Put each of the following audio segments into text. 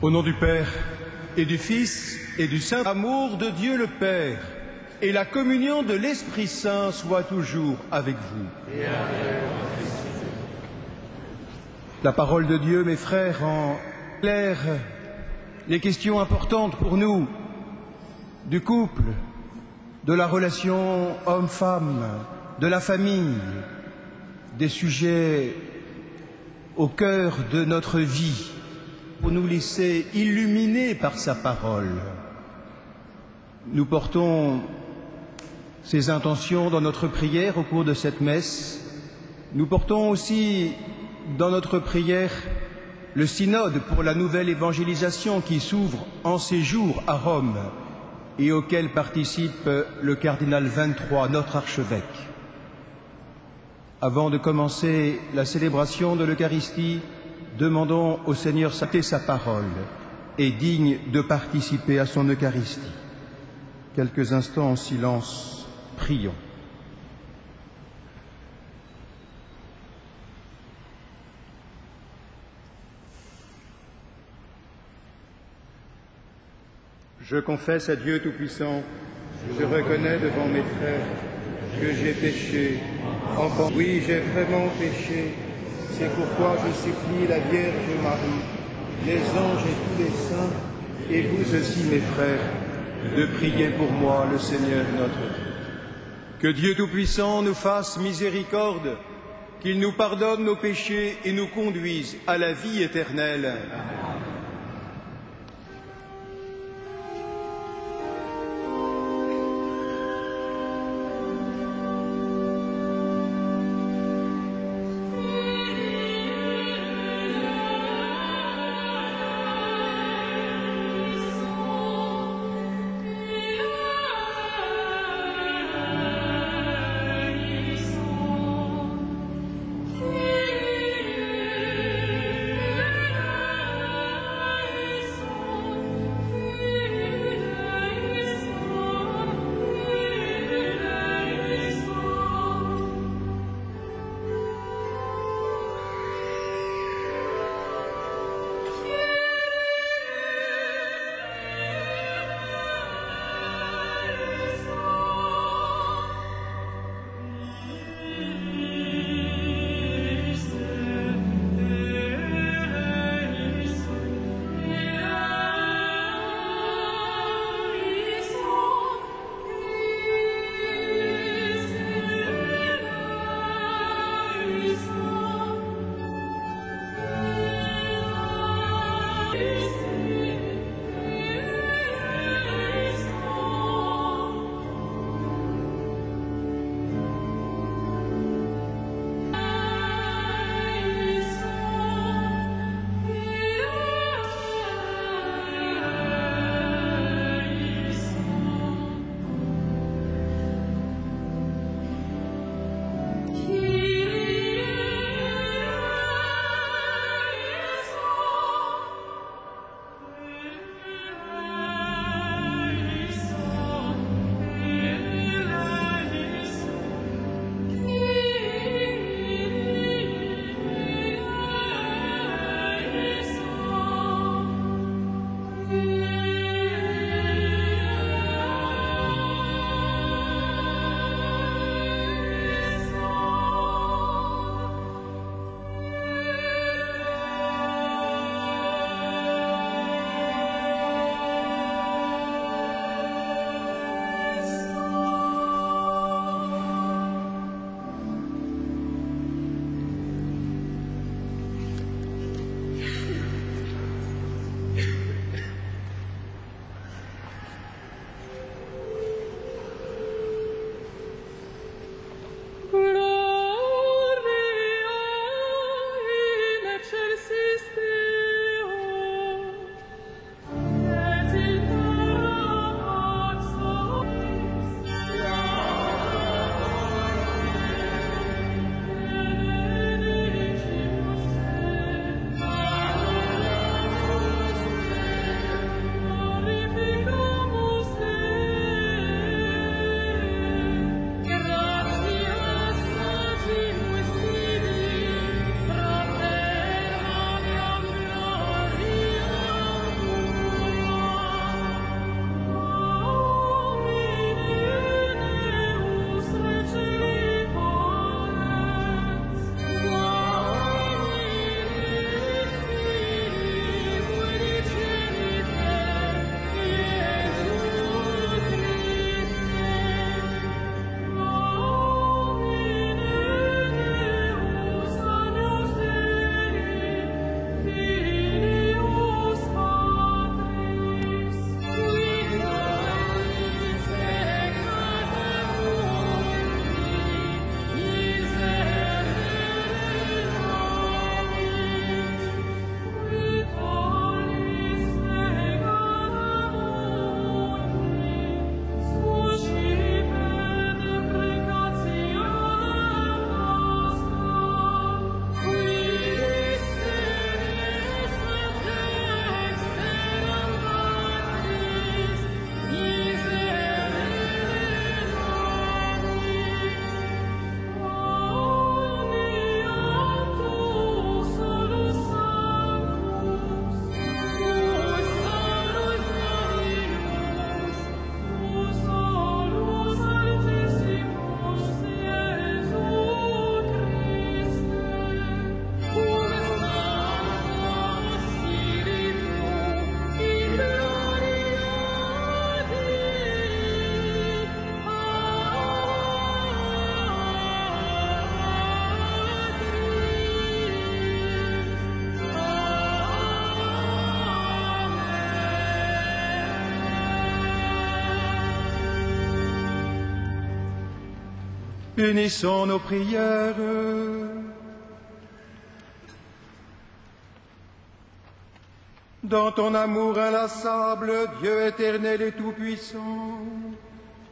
Au nom du Père, et du Fils, et du Saint-Amour de Dieu le Père, et la communion de l'Esprit Saint soit toujours avec vous. La parole de Dieu, mes frères, en clair les questions importantes pour nous du couple, de la relation homme-femme, de la famille, des sujets au cœur de notre vie, pour nous laisser illuminer par sa parole. Nous portons ces intentions dans notre prière au cours de cette messe. Nous portons aussi dans notre prière le synode pour la nouvelle évangélisation qui s'ouvre en ces jours à Rome et auquel participe le cardinal 23, notre archevêque. Avant de commencer la célébration de l'Eucharistie, demandons au Seigneur sa parole et digne de participer à son Eucharistie. Quelques instants en silence, prions. Je confesse à Dieu Tout-Puissant, je reconnais devant mes frères que j'ai péché. Enfant, oui, j'ai vraiment péché. C'est pourquoi je supplie la Vierge Marie, les anges et tous les saints, et vous aussi, mes frères, de prier pour moi, le Seigneur notre Dieu. Que Dieu Tout-Puissant nous fasse miséricorde, qu'il nous pardonne nos péchés et nous conduise à la vie éternelle. Unissons nos prières. Dans ton amour inlassable, Dieu éternel et tout-puissant,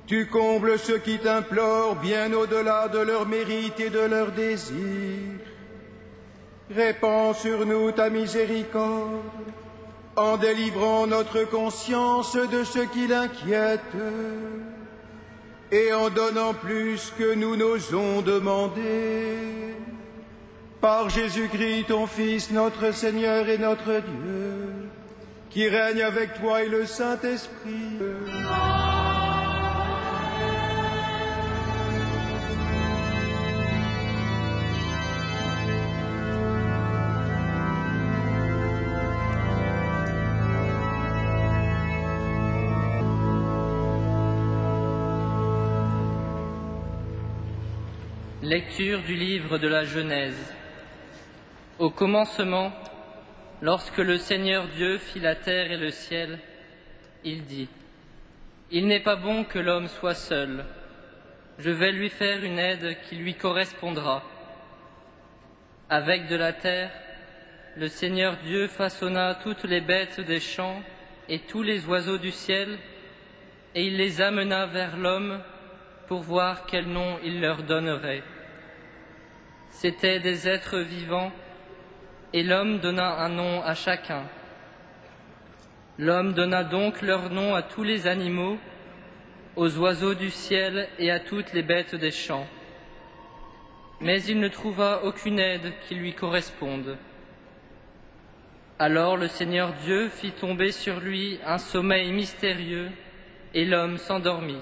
tu combles ceux qui t'implorent bien au-delà de leurs mérites et de leurs désirs. Répands sur nous ta miséricorde, en délivrant notre conscience de ce qui l'inquiète, et en donnant plus que nous n'osons demander. Par Jésus-Christ, ton Fils, notre Seigneur et notre Dieu, qui règne avec toi et le Saint-Esprit. Lecture du livre de la Genèse. Au commencement, lorsque le Seigneur Dieu fit la terre et le ciel, il dit : Il n'est pas bon que l'homme soit seul. Je vais lui faire une aide qui lui correspondra. Avec de la terre, le Seigneur Dieu façonna toutes les bêtes des champs et tous les oiseaux du ciel, et il les amena vers l'homme pour voir quel nom il leur donnerait. C'étaient des êtres vivants, et l'homme donna un nom à chacun. L'homme donna donc leur nom à tous les animaux, aux oiseaux du ciel et à toutes les bêtes des champs. Mais il ne trouva aucune aide qui lui corresponde. Alors le Seigneur Dieu fit tomber sur lui un sommeil mystérieux, et l'homme s'endormit.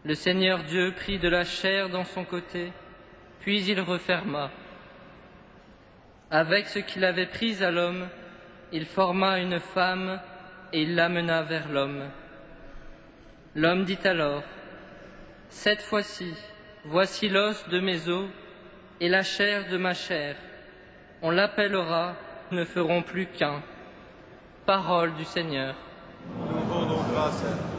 Le Seigneur Dieu prit de la chair dans son côté, puis il referma. Avec ce qu'il avait pris à l'homme, il forma une femme et il l'amena vers l'homme. L'homme dit alors : Cette fois-ci, voici l'os de mes os et la chair de ma chair. On l'appellera, ne feront plus qu'un. Parole du Seigneur. Nous rendons grâce à Dieu.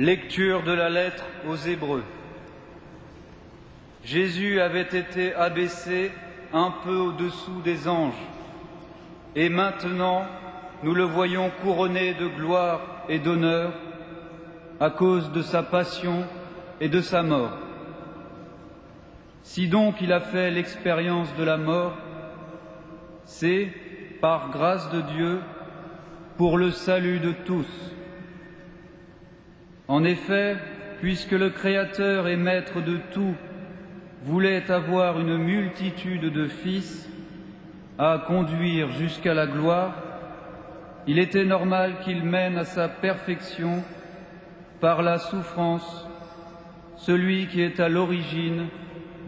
Lecture de la lettre aux Hébreux. Jésus avait été abaissé un peu au-dessous des anges. Et maintenant, nous le voyons couronné de gloire et d'honneur à cause de sa passion et de sa mort. Si donc il a fait l'expérience de la mort, c'est, par grâce de Dieu, pour le salut de tous. En effet, puisque le Créateur et Maître de tout voulait avoir une multitude de fils à conduire jusqu'à la gloire, il était normal qu'il mène à sa perfection, par la souffrance, celui qui est à l'origine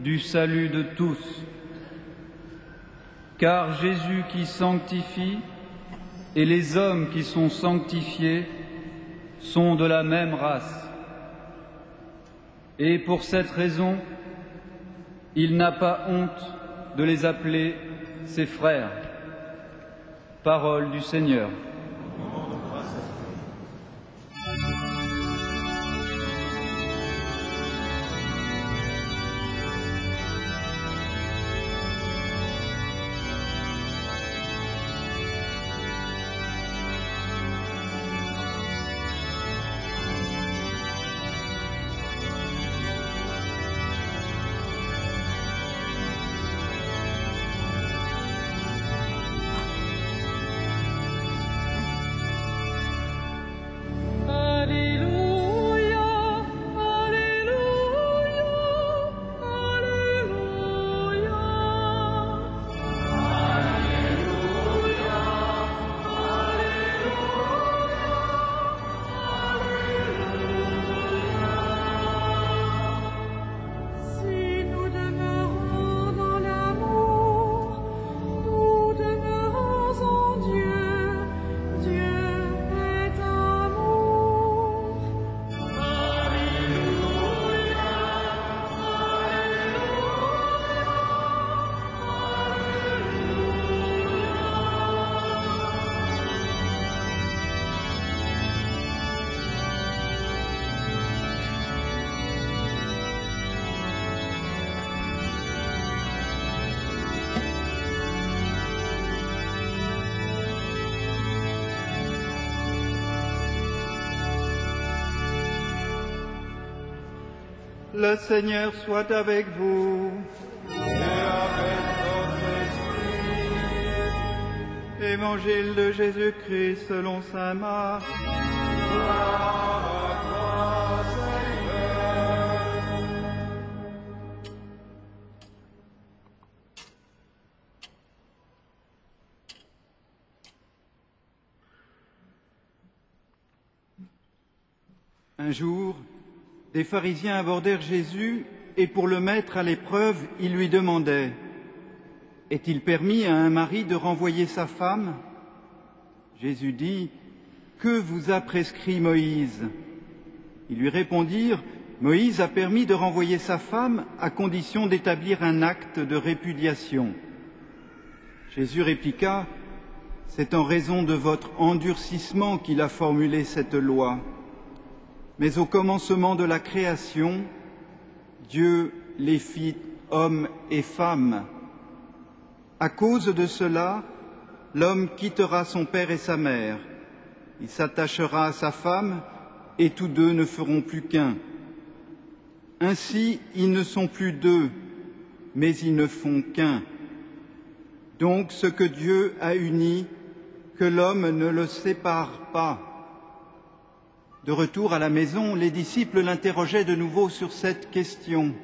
du salut de tous. Car Jésus qui sanctifie et les hommes qui sont sanctifiés sont de la même race. Et pour cette raison, il n'a pas honte de les appeler ses frères. Parole du Seigneur. Le Seigneur soit avec vous. Et avec votre esprit. Évangile de Jésus-Christ selon saint Marc. Gloire à toi, Seigneur. Un jour, des pharisiens abordèrent Jésus et pour le mettre à l'épreuve, ils lui demandaient « Est-il permis à un mari de renvoyer sa femme ?» Jésus dit « Que vous a prescrit Moïse ?» Ils lui répondirent « Moïse a permis de renvoyer sa femme à condition d'établir un acte de répudiation. » Jésus répliqua « C'est en raison de votre endurcissement qu'il a formulé cette loi. Mais au commencement de la création, Dieu les fit hommes et femmes. À cause de cela, l'homme quittera son père et sa mère. Il s'attachera à sa femme et tous deux ne feront plus qu'un. Ainsi, ils ne sont plus deux, mais ils ne font qu'un. Donc, ce que Dieu a uni, que l'homme ne le sépare pas. » De retour à la maison, les disciples l'interrogeaient de nouveau sur cette question.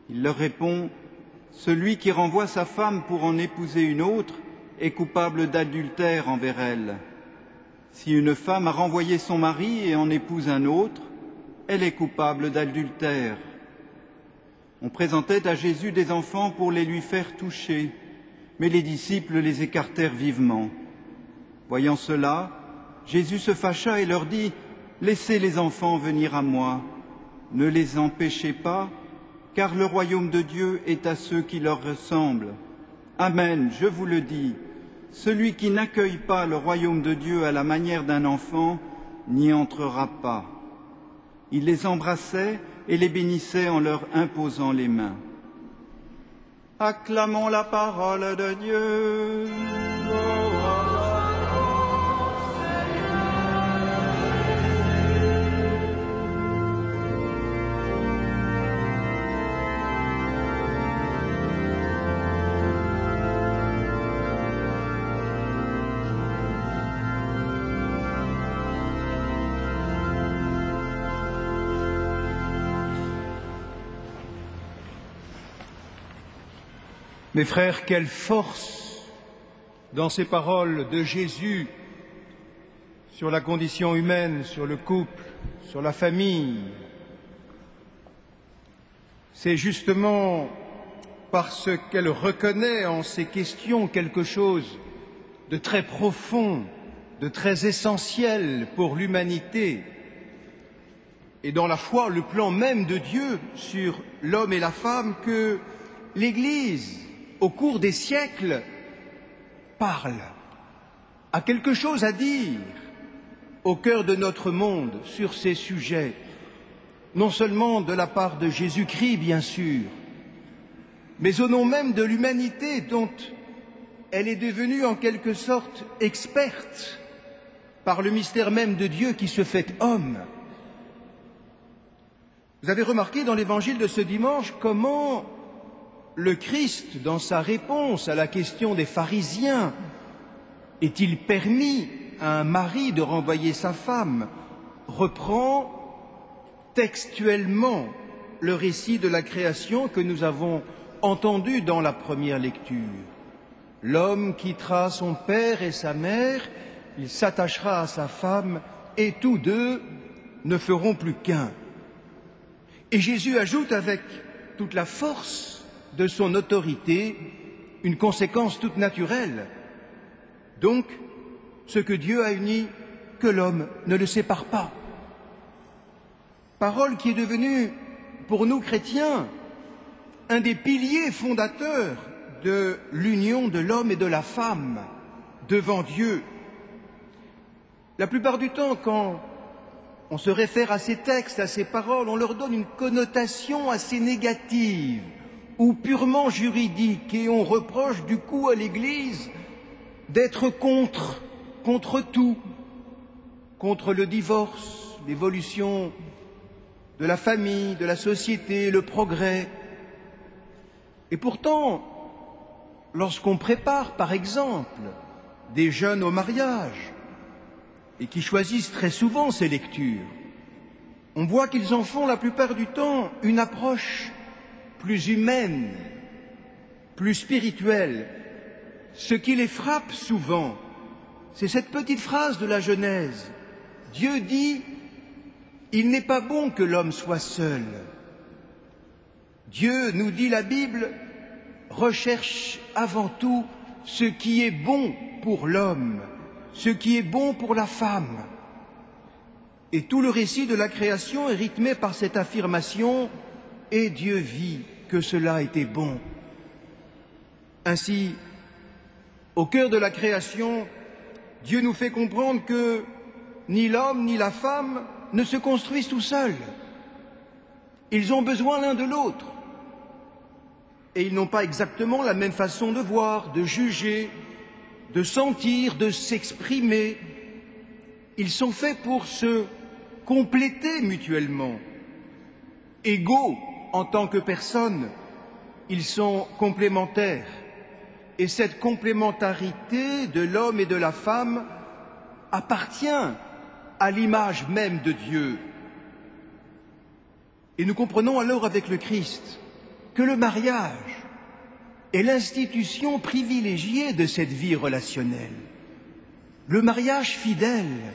Il leur répond « Celui qui renvoie sa femme pour en épouser une autre est coupable d'adultère envers elle. Si une femme a renvoyé son mari et en épouse un autre, elle est coupable d'adultère. » On présentait à Jésus des enfants pour les lui faire toucher, mais les disciples les écartèrent vivement. Voyant cela, Jésus se fâcha et leur dit « Laissez les enfants venir à moi, ne les empêchez pas, car le royaume de Dieu est à ceux qui leur ressemblent. Amen, je vous le dis, celui qui n'accueille pas le royaume de Dieu à la manière d'un enfant n'y entrera pas. » Il les embrassait et les bénissait en leur imposant les mains. Acclamons la parole de Dieu. Mes frères, quelle force dans ces paroles de Jésus sur la condition humaine, sur le couple, sur la famille. C'est justement parce qu'elle reconnaît en ces questions quelque chose de très profond, de très essentiel pour l'humanité, et dans la foi, le plan même de Dieu sur l'homme et la femme, que l'Église, au cours des siècles, parle, a quelque chose à dire au cœur de notre monde sur ces sujets, non seulement de la part de Jésus-Christ, bien sûr, mais au nom même de l'humanité dont elle est devenue en quelque sorte experte par le mystère même de Dieu qui se fait homme. Vous avez remarqué dans l'évangile de ce dimanche comment le Christ, dans sa réponse à la question des pharisiens, est-il permis à un mari de renvoyer sa femme, reprend textuellement le récit de la création que nous avons entendu dans la première lecture. L'homme quittera son père et sa mère, il s'attachera à sa femme, et tous deux ne feront plus qu'un. Et Jésus ajoute avec toute la force de son autorité une conséquence toute naturelle. Donc, ce que Dieu a uni, que l'homme ne le sépare pas. Parole qui est devenue, pour nous chrétiens, un des piliers fondateurs de l'union de l'homme et de la femme devant Dieu. La plupart du temps, quand on se réfère à ces textes, à ces paroles, on leur donne une connotation assez négative ou purement juridique, et on reproche du coup à l'Église d'être contre tout, contre le divorce, l'évolution de la famille, de la société, le progrès. Et pourtant, lorsqu'on prépare, par exemple, des jeunes au mariage, et qui choisissent très souvent ces lectures, on voit qu'ils en font la plupart du temps une approche plus humaine, plus spirituelle. Ce qui les frappe souvent, c'est cette petite phrase de la Genèse. Dieu dit « Il n'est pas bon que l'homme soit seul ». Dieu, nous dit la Bible, recherche avant tout ce qui est bon pour l'homme, ce qui est bon pour la femme. Et tout le récit de la création est rythmé par cette affirmation « Et Dieu vit que cela était bon ». Ainsi, au cœur de la création, Dieu nous fait comprendre que ni l'homme ni la femme ne se construisent tout seuls. Ils ont besoin l'un de l'autre. Et ils n'ont pas exactement la même façon de voir, de juger, de sentir, de s'exprimer. Ils sont faits pour se compléter mutuellement. Égaux en tant que personnes, ils sont complémentaires. Et cette complémentarité de l'homme et de la femme appartient à l'image même de Dieu. Et nous comprenons alors avec le Christ que le mariage est l'institution privilégiée de cette vie relationnelle. Le mariage fidèle,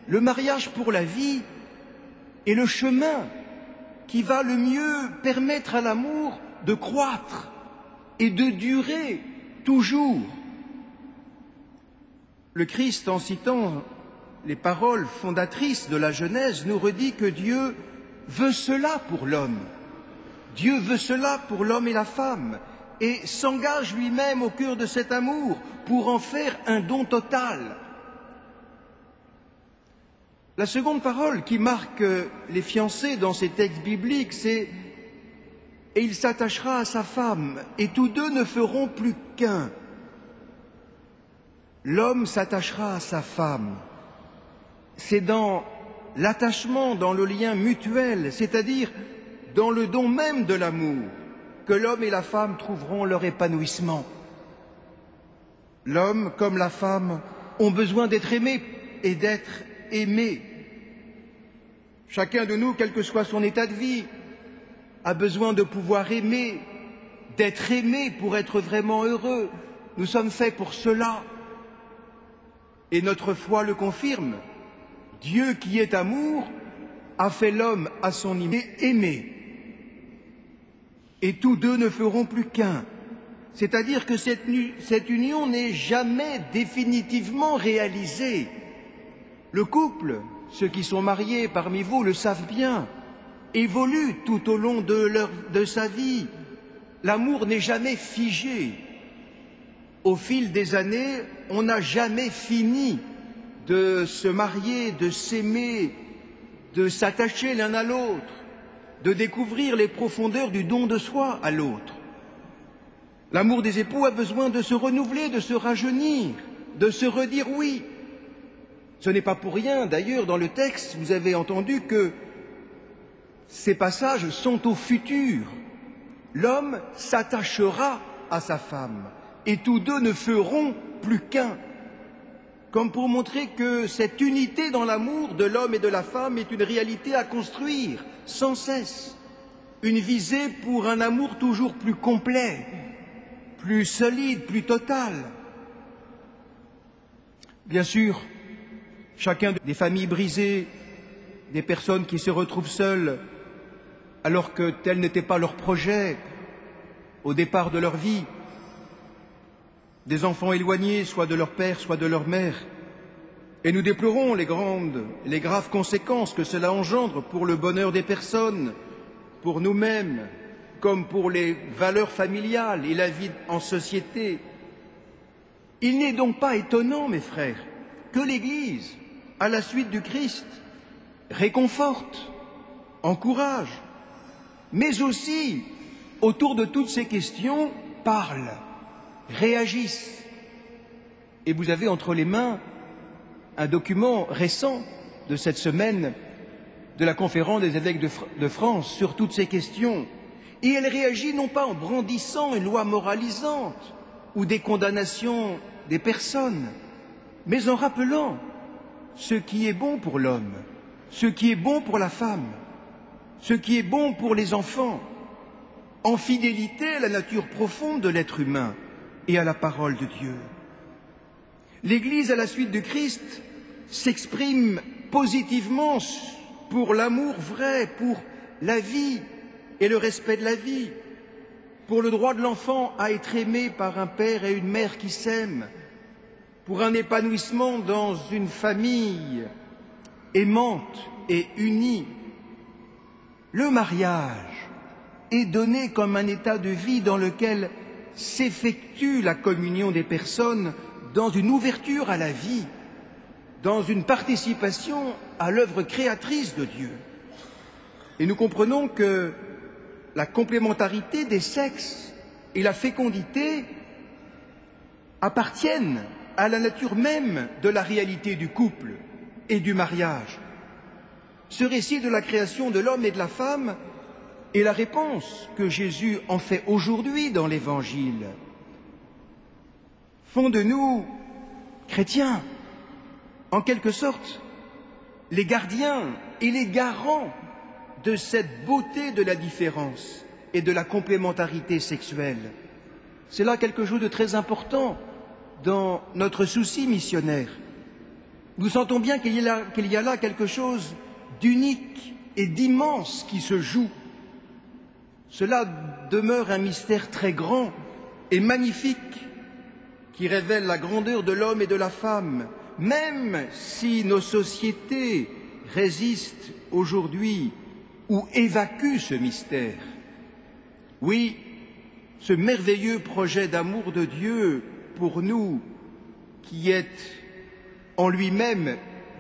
le mariage pour la vie est le chemin qui va le mieux permettre à l'amour de croître et de durer toujours. Le Christ, en citant les paroles fondatrices de la Genèse, nous redit que Dieu veut cela pour l'homme. Dieu veut cela pour l'homme et la femme et s'engage lui-même au cœur de cet amour pour en faire un don total. La seconde parole qui marque les fiancés dans ces textes bibliques, c'est « Et il s'attachera à sa femme, et tous deux ne feront plus qu'un. » L'homme s'attachera à sa femme. C'est dans l'attachement, dans le lien mutuel, c'est-à-dire dans le don même de l'amour, que l'homme et la femme trouveront leur épanouissement. L'homme comme la femme ont besoin d'être aimés et d'être aimés. Chacun de nous, quel que soit son état de vie, a besoin de pouvoir aimer, d'être aimé pour être vraiment heureux. Nous sommes faits pour cela. Et notre foi le confirme. Dieu qui est amour a fait l'homme à son image aimé. Et tous deux ne feront plus qu'un. C'est-à-dire que cette union n'est jamais définitivement réalisée. Le couple, ceux qui sont mariés parmi vous le savent bien, évolue tout au long de sa vie. L'amour n'est jamais figé. Au fil des années, on n'a jamais fini de se marier, de s'aimer, de s'attacher l'un à l'autre, de découvrir les profondeurs du don de soi à l'autre. L'amour des époux a besoin de se renouveler, de se rajeunir, de se redire oui. Ce n'est pas pour rien, d'ailleurs, dans le texte, vous avez entendu que ces passages sont au futur. L'homme s'attachera à sa femme, et tous deux ne feront plus qu'un. Comme pour montrer que cette unité dans l'amour de l'homme et de la femme est une réalité à construire sans cesse, une visée pour un amour toujours plus complet, plus solide, plus total. Bien sûr, chacun des familles brisées, des personnes qui se retrouvent seules, alors que tel n'était pas leur projet au départ de leur vie, des enfants éloignés, soit de leur père, soit de leur mère. Et nous déplorons les graves conséquences que cela engendre pour le bonheur des personnes, pour nous-mêmes, comme pour les valeurs familiales et la vie en société. Il n'est donc pas étonnant, mes frères, que l'Église, à la suite du Christ, réconforte, encourage, mais aussi, autour de toutes ces questions, parle, réagissent. Et vous avez entre les mains un document récent de cette semaine de la conférence des évêques de France sur toutes ces questions. Et elle réagit non pas en brandissant une loi moralisante ou des condamnations des personnes, mais en rappelant ce qui est bon pour l'homme, ce qui est bon pour la femme, ce qui est bon pour les enfants, en fidélité à la nature profonde de l'être humain et à la parole de Dieu. L'Église, à la suite du Christ, s'exprime positivement pour l'amour vrai, pour la vie et le respect de la vie, pour le droit de l'enfant à être aimé par un père et une mère qui s'aiment, pour un épanouissement dans une famille aimante et unie. Le mariage est donné comme un état de vie dans lequel s'effectue la communion des personnes dans une ouverture à la vie, dans une participation à l'œuvre créatrice de Dieu. Et nous comprenons que la complémentarité des sexes et la fécondité appartiennent à la nature même de la réalité du couple et du mariage. Ce récit de la création de l'homme et de la femme est la réponse que Jésus en fait aujourd'hui dans l'Évangile. Font de nous, chrétiens, en quelque sorte, les gardiens et les garants de cette beauté de la différence et de la complémentarité sexuelle. C'est là quelque chose de très important dans notre souci missionnaire. Nous sentons bien qu'il y a là quelque chose d'unique et d'immense qui se joue. Cela demeure un mystère très grand et magnifique qui révèle la grandeur de l'homme et de la femme, même si nos sociétés résistent aujourd'hui ou évacuent ce mystère. Oui, ce merveilleux projet d'amour de Dieu pour nous, qui est en lui-même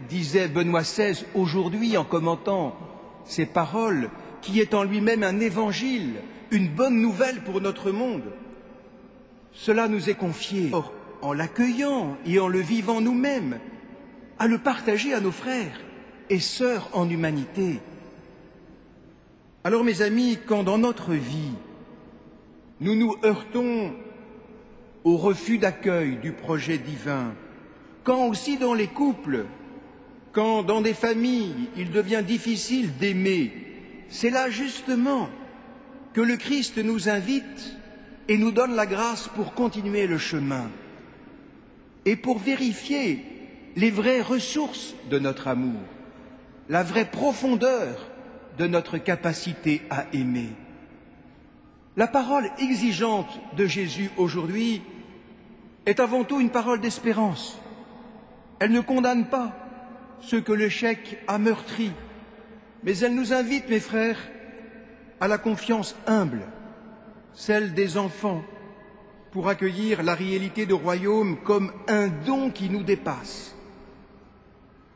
disait Benoît XVI aujourd'hui en commentant ces paroles, qui est en lui-même un évangile, une bonne nouvelle pour notre monde. Cela nous est confié en l'accueillant et en le vivant nous-mêmes, à le partager à nos frères et sœurs en humanité. Alors mes amis, quand dans notre vie, nous nous heurtons au refus d'accueil du projet divin, quand aussi dans les couples, quand dans des familles, il devient difficile d'aimer, c'est là justement que le Christ nous invite et nous donne la grâce pour continuer le chemin et pour vérifier les vraies ressources de notre amour, la vraie profondeur de notre capacité à aimer. La parole exigeante de Jésus aujourd'hui est avant tout une parole d'espérance. Elle ne condamne pas ceux que l'échec a meurtris, mais elle nous invite, mes frères, à la confiance humble, celle des enfants, pour accueillir la réalité du royaume comme un don qui nous dépasse.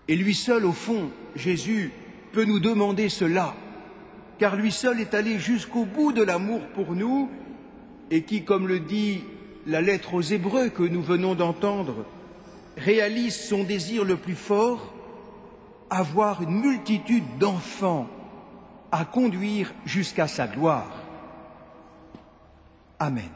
Et lui seul, au fond, Jésus, peut nous demander cela, car lui seul est allé jusqu'au bout de l'amour pour nous et qui, comme le dit la lettre aux Hébreux que nous venons d'entendre, réalise son désir le plus fort, avoir une multitude d'enfants à conduire jusqu'à sa gloire. Amen.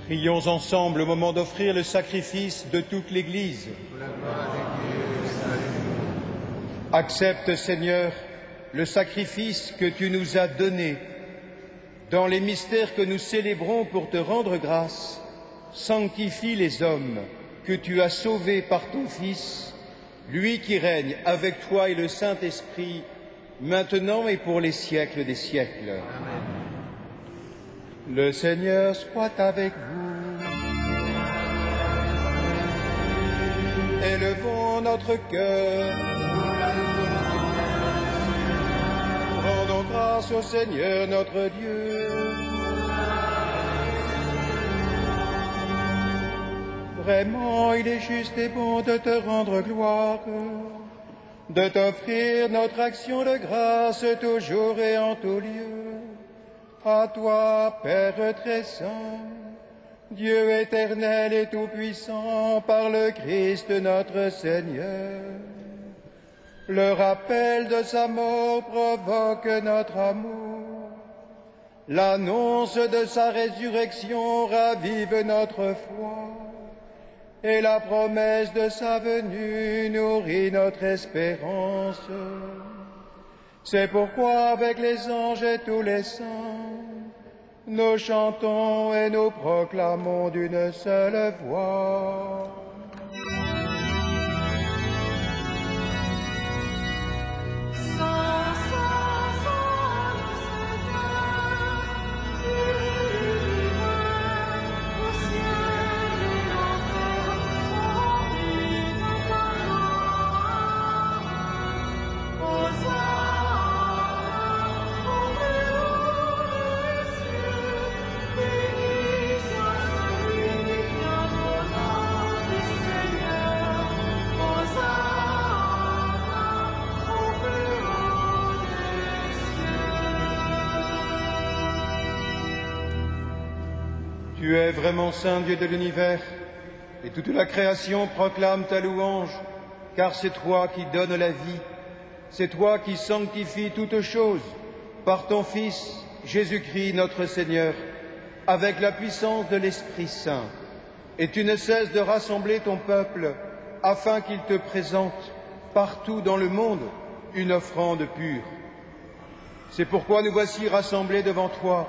Prions ensemble au moment d'offrir le sacrifice de toute l'Église. Accepte, Seigneur, le sacrifice que tu nous as donné. Dans les mystères que nous célébrons pour te rendre grâce, sanctifie les hommes que tu as sauvés par ton Fils, lui qui règne avec toi et le Saint-Esprit, maintenant et pour les siècles des siècles. Amen. Le Seigneur soit avec vous. Élevons notre cœur. Rendons grâce au Seigneur notre Dieu. Vraiment, il est juste et bon de te rendre gloire, de t'offrir notre action de grâce toujours et en tout lieu. À toi, Père très saint, Dieu éternel et tout-puissant, par le Christ notre Seigneur. Le rappel de sa mort provoque notre amour. L'annonce de sa résurrection ravive notre foi. Et la promesse de sa venue nourrit notre espérance. C'est pourquoi, avec les anges et tous les saints, nous chantons et nous proclamons d'une seule voix. Tu es vraiment saint Dieu de l'univers, et toute la création proclame ta louange, car c'est toi qui donnes la vie, c'est toi qui sanctifies toutes choses par ton Fils, Jésus-Christ notre Seigneur, avec la puissance de l'Esprit Saint. Et tu ne cesses de rassembler ton peuple afin qu'il te présente partout dans le monde une offrande pure. C'est pourquoi nous voici rassemblés devant toi,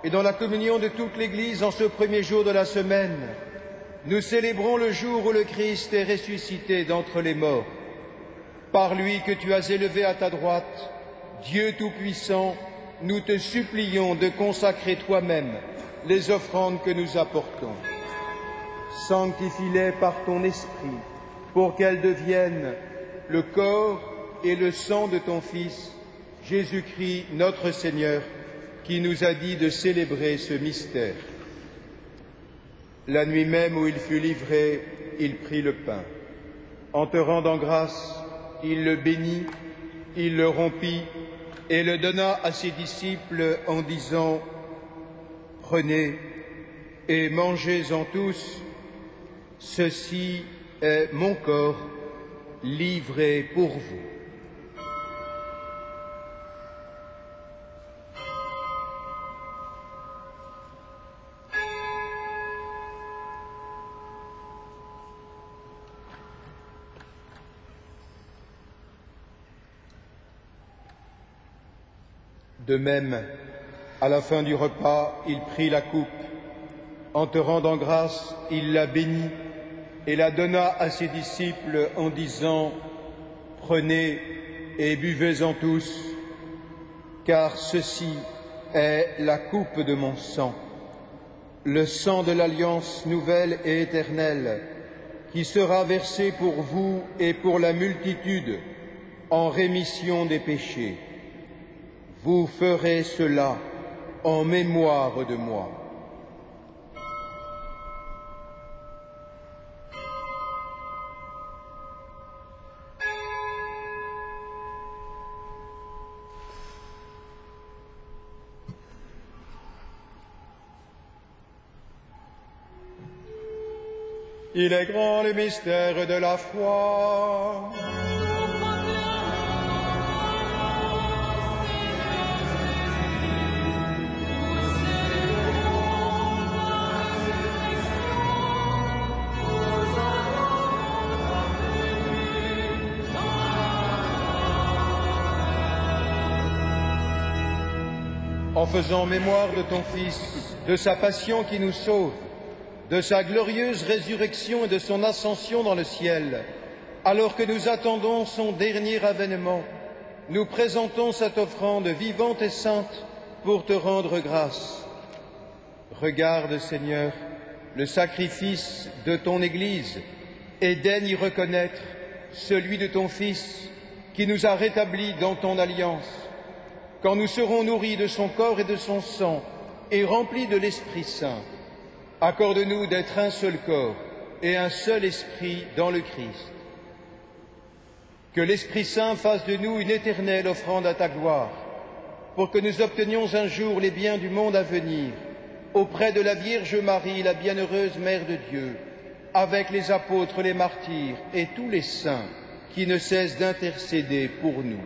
et dans la communion de toute l'Église en ce premier jour de la semaine, nous célébrons le jour où le Christ est ressuscité d'entre les morts. Par lui que tu as élevé à ta droite, Dieu Tout-Puissant, nous te supplions de consacrer toi-même les offrandes que nous apportons. Sanctifie-les par ton Esprit, pour qu'elles deviennent le corps et le sang de ton Fils, Jésus-Christ notre Seigneur, qui nous a dit de célébrer ce mystère. La nuit même où il fut livré, il prit le pain. En te rendant grâce, il le bénit, il le rompit et le donna à ses disciples en disant : « Prenez et mangez-en tous, ceci est mon corps livré pour vous. » De même, à la fin du repas, il prit la coupe. En te rendant grâce, il la bénit et la donna à ses disciples en disant : « Prenez et buvez-en tous, car ceci est la coupe de mon sang, le sang de l'alliance nouvelle et éternelle, qui sera versé pour vous et pour la multitude en rémission des péchés. Vous ferez cela en mémoire de moi. » Il est grand le mystère de la foi. en faisant mémoire de ton Fils, de sa passion qui nous sauve, de sa glorieuse résurrection et de son ascension dans le ciel, alors que nous attendons son dernier avènement, nous présentons cette offrande vivante et sainte pour te rendre grâce. Regarde, Seigneur, le sacrifice de ton Église et daigne y reconnaître celui de ton Fils qui nous a rétablis dans ton alliance. Quand nous serons nourris de son corps et de son sang et remplis de l'Esprit Saint, accorde-nous d'être un seul corps et un seul esprit dans le Christ. Que l'Esprit Saint fasse de nous une éternelle offrande à ta gloire, pour que nous obtenions un jour les biens du monde à venir, auprès de la Vierge Marie, la bienheureuse Mère de Dieu, avec les apôtres, les martyrs et tous les saints qui ne cessent d'intercéder pour nous.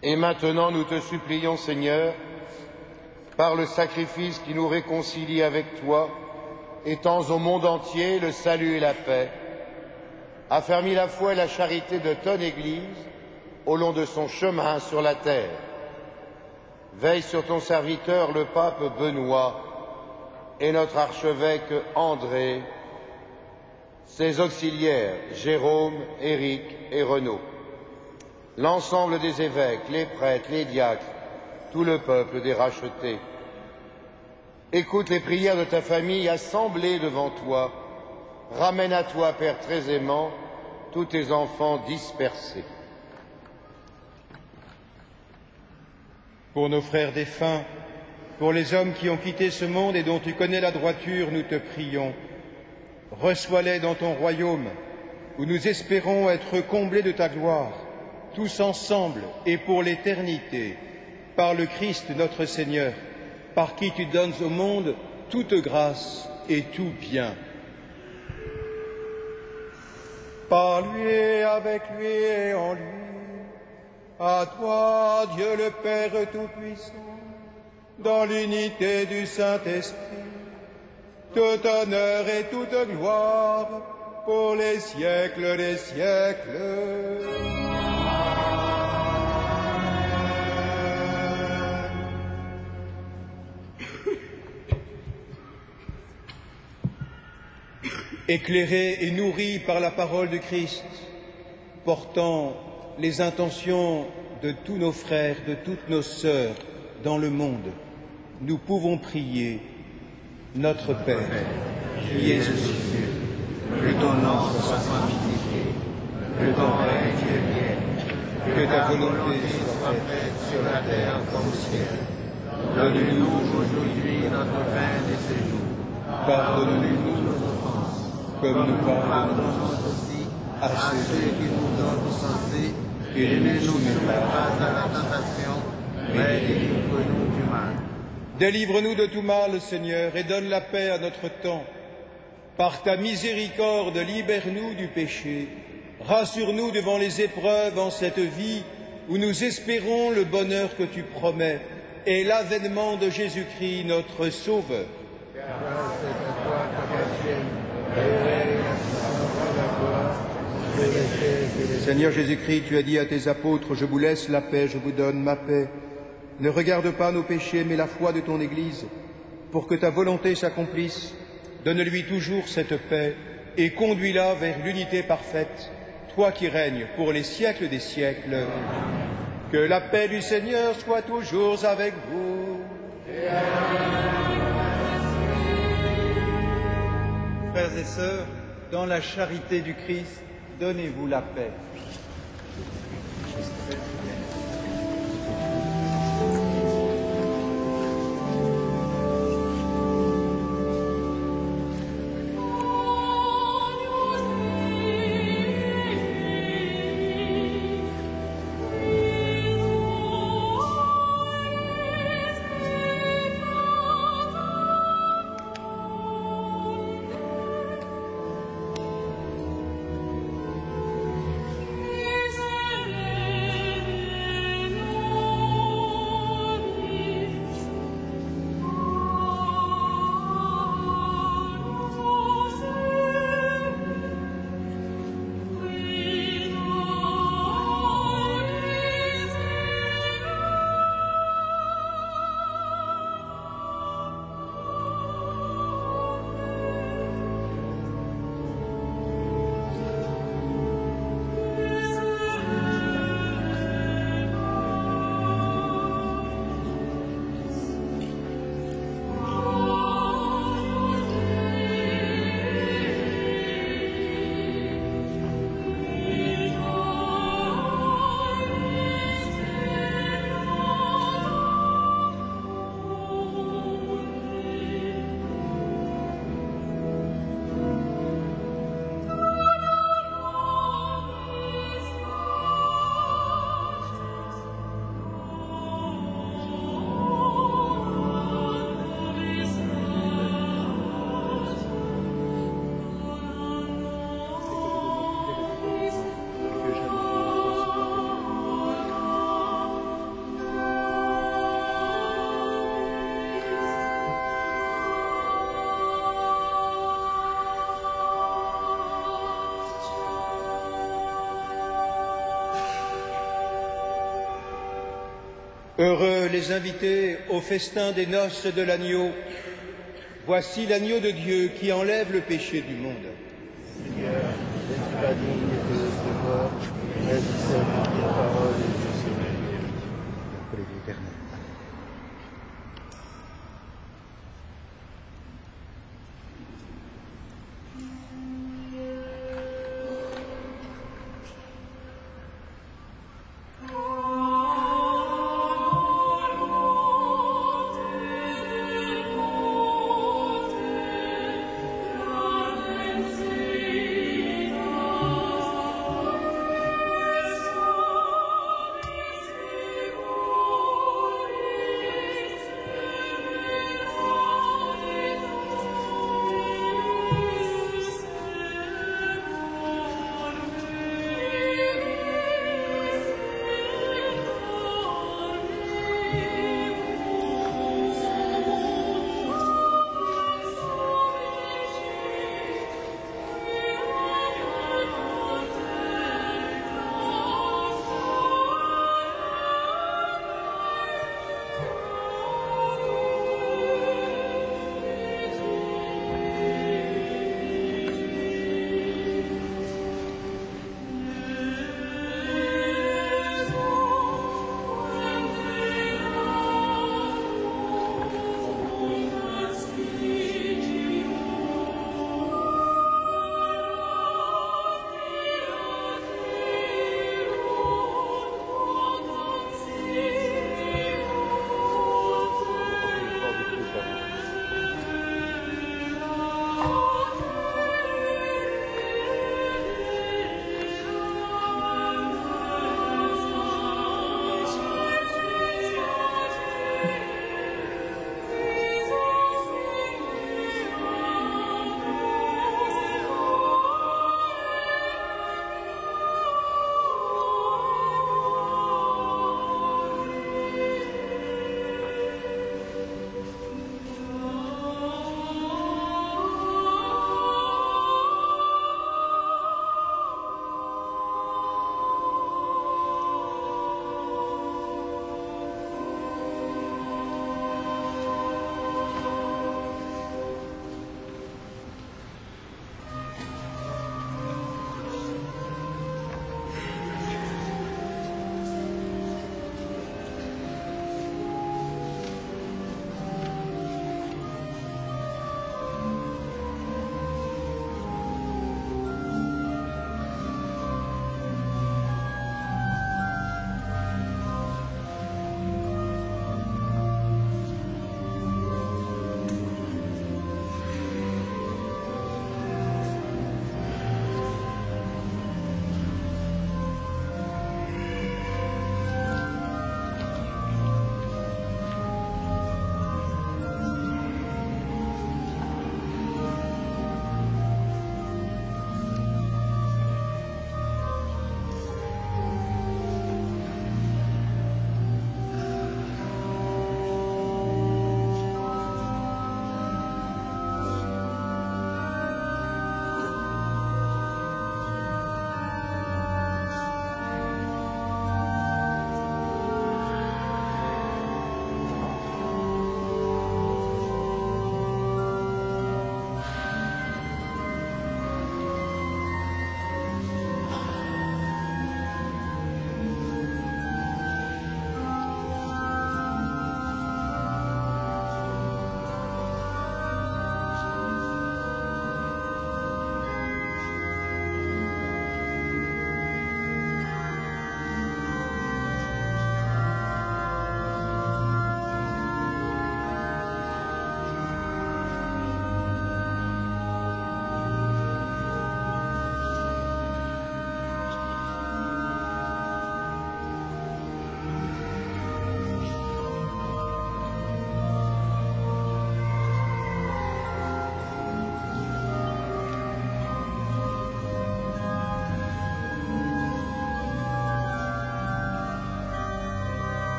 Et maintenant, nous te supplions, Seigneur, par le sacrifice qui nous réconcilie avec toi, étends au monde entier le salut et la paix, affermis la foi et la charité de ton Église au long de son chemin sur la terre. Veille sur ton serviteur, le pape Benoît, et notre archevêque André, ses auxiliaires Jérôme, Éric et Renaud, l'ensemble des évêques, les prêtres, les diacres, tout le peuple des rachetés. Écoute les prières de ta famille assemblée devant toi. Ramène à toi, Père très aimant, tous tes enfants dispersés. Pour nos frères défunts, pour les hommes qui ont quitté ce monde et dont tu connais la droiture, nous te prions. Reçois-les dans ton royaume, où nous espérons être comblés de ta gloire, tous ensemble et pour l'éternité, par le Christ notre Seigneur, par qui tu donnes au monde toute grâce et tout bien. Par lui et avec lui et en lui, à toi, Dieu le Père Tout-Puissant, dans l'unité du Saint-Esprit, tout honneur et toute gloire pour les siècles des siècles. Éclairés et nourris par la parole du Christ, portant les intentions de tous nos frères, de toutes nos sœurs dans le monde, nous pouvons prier notre Père, qui es aux cieux, que ton nom soit sanctifié, que ton règne vienne, que ta volonté soit faite sur la terre comme au ciel. Donne-nous aujourd'hui notre pain de ce jour. Pardonne-nous nos offenses, comme nous pardonnons aussi à ceux qui nous donnent offensés, et ne nous soumets pas à la tentation, mais délivre-nous du mal. Délivre-nous de tout mal, Seigneur, et donne la paix à notre temps. Par ta miséricorde, libère-nous du péché. Rassure-nous devant les épreuves en cette vie où nous espérons le bonheur que tu promets et l'avènement de Jésus-Christ, notre Sauveur. Seigneur Jésus-Christ, tu as dit à tes apôtres, je vous laisse la paix, je vous donne ma paix. Ne regarde pas nos péchés, mais la foi de ton Église, pour que ta volonté s'accomplisse. Donne-lui toujours cette paix et conduis-la vers l'unité parfaite, toi qui règnes pour les siècles des siècles. Que la paix du Seigneur soit toujours avec vous. Frères et sœurs, dans la charité du Christ, donnez-vous la paix. Heureux les invités au festin des noces de l'agneau. Voici l'agneau de Dieu qui enlève le péché du monde. Seigneur, je ne suis pas digne de te recevoir, mais dis seulement ta parole et je serai guéri. Pour l'éternel.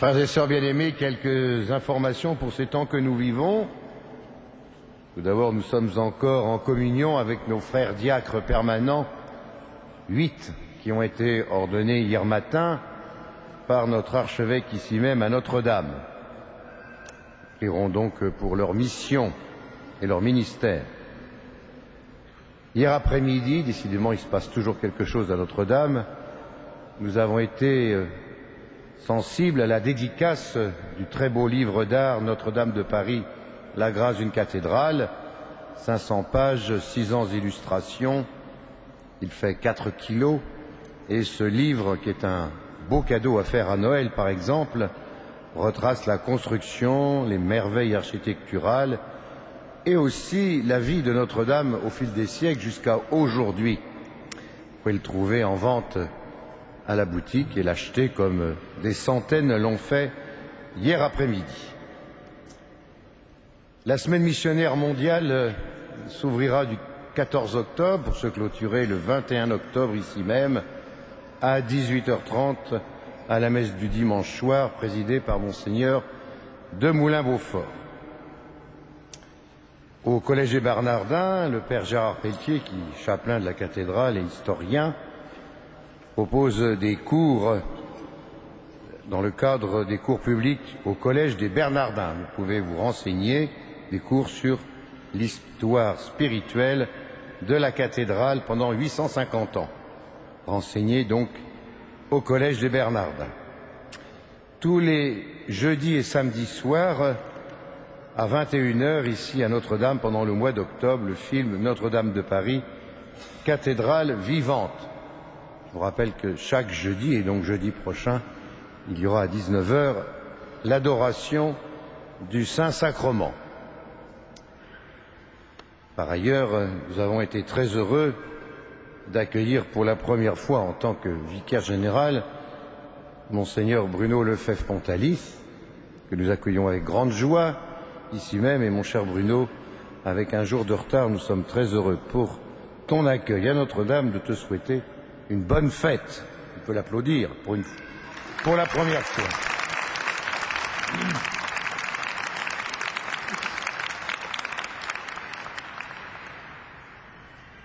Frères et sœurs bien-aimés, quelques informations pour ces temps que nous vivons. Tout d'abord, nous sommes encore en communion avec nos frères diacres permanents, 8 qui ont été ordonnés hier matin par notre archevêque ici même à Notre-Dame. Nous prierons donc pour leur mission et leur ministère. Hier après-midi, décidément il se passe toujours quelque chose à Notre-Dame, nous avons été sensibles à la dédicace du très beau livre d'art Notre-Dame de Paris, la grâce d'une cathédrale, 500 pages, 6 ans d'illustrations, il fait 4 kilos, et ce livre, qui est un beau cadeau à faire à Noël par exemple, retrace la construction, les merveilles architecturales, et aussi la vie de Notre-Dame au fil des siècles jusqu'à aujourd'hui. Vous pouvez le trouver en vente à la boutique et l'acheter comme des centaines l'ont fait hier après-midi. La semaine missionnaire mondiale s'ouvrira du 14 octobre pour se clôturer le 21 octobre ici même à 18h30 à la messe du dimanche soir présidée par Monseigneur de Moulin-Beaufort. Au Collège des Bernardins, le Père Gérard Pelletier, qui est chapelain de la cathédrale et historien, propose des cours dans le cadre des cours publics au Collège des Bernardins. Vous pouvez vous renseigner, des cours sur l'histoire spirituelle de la cathédrale pendant 850 ans. Renseignez donc au Collège des Bernardins. Tous les jeudis et samedis soirs, à 21h, ici à Notre-Dame, pendant le mois d'octobre, le film Notre-Dame de Paris, cathédrale vivante. Je vous rappelle que chaque jeudi, et donc jeudi prochain, il y aura à 19h l'adoration du Saint-Sacrement. Par ailleurs, nous avons été très heureux d'accueillir pour la première fois en tant que vicaire général Monseigneur Bruno Lefebvre-Pontalis, que nous accueillons avec grande joie ici même. Et mon cher Bruno, avec un jour de retard, nous sommes très heureux pour ton accueil à Notre-Dame de te souhaiter une bonne fête. On peut l'applaudir pour la première fois.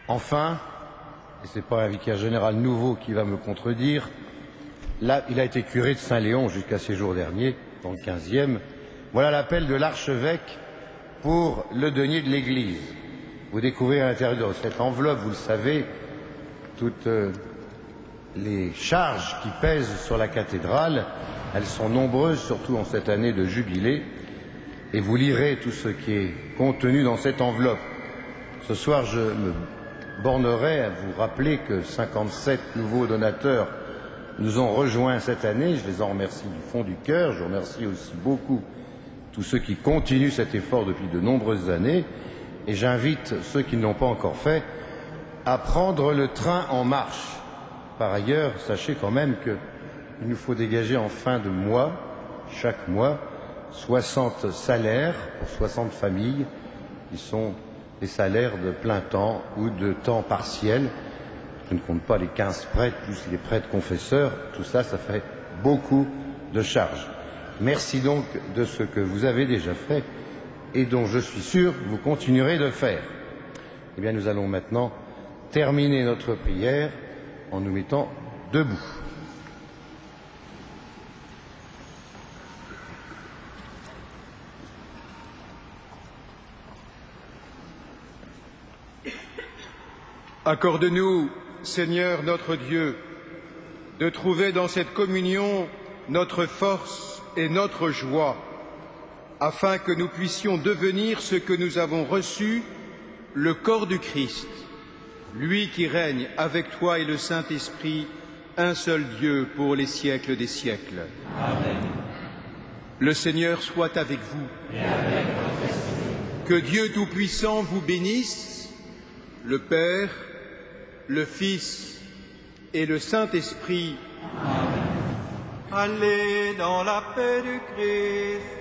Enfin, et ce n'est pas un vicaire général nouveau qui va me contredire, là, il a été curé de Saint-Léon jusqu'à ces jours derniers, dans le 15e. Voilà l'appel de l'archevêque pour le denier de l'Église. Vous découvrez à l'intérieur de cette enveloppe, vous le savez, toutes les charges qui pèsent sur la cathédrale. Elles sont nombreuses, surtout en cette année de jubilé, et vous lirez tout ce qui est contenu dans cette enveloppe. Ce soir, je me bornerai à vous rappeler que 57 nouveaux donateurs nous ont rejoints cette année. Je les en remercie du fond du cœur. Je remercie aussi beaucoup tous ceux qui continuent cet effort depuis de nombreuses années. Et j'invite ceux qui ne l'ont pas encore fait à prendre le train en marche. Par ailleurs, sachez quand même qu'il nous faut dégager en fin de mois, chaque mois, 60 salaires pour 60 familles qui sont des salaires de plein temps ou de temps partiel. Je ne compte pas les 15 prêtres plus les prêtres confesseurs. Tout ça, ça fait beaucoup de charges. Merci donc de ce que vous avez déjà fait et dont je suis sûr que vous continuerez de faire. Eh bien, nous allons maintenant terminer notre prière en nous mettant debout. Accorde-nous, Seigneur notre Dieu, de trouver dans cette communion notre force et notre joie, afin que nous puissions devenir ce que nous avons reçu, le corps du Christ, lui qui règne avec toi et le Saint-Esprit, un seul Dieu pour les siècles des siècles. Amen. Le Seigneur soit avec vous. Et avec votre esprit. Que Dieu Tout-Puissant vous bénisse, le Père, le Fils et le Saint-Esprit. Amen. Allez dans la paix du Christ.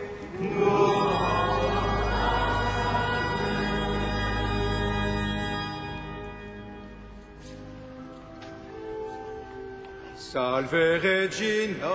Salve Regina.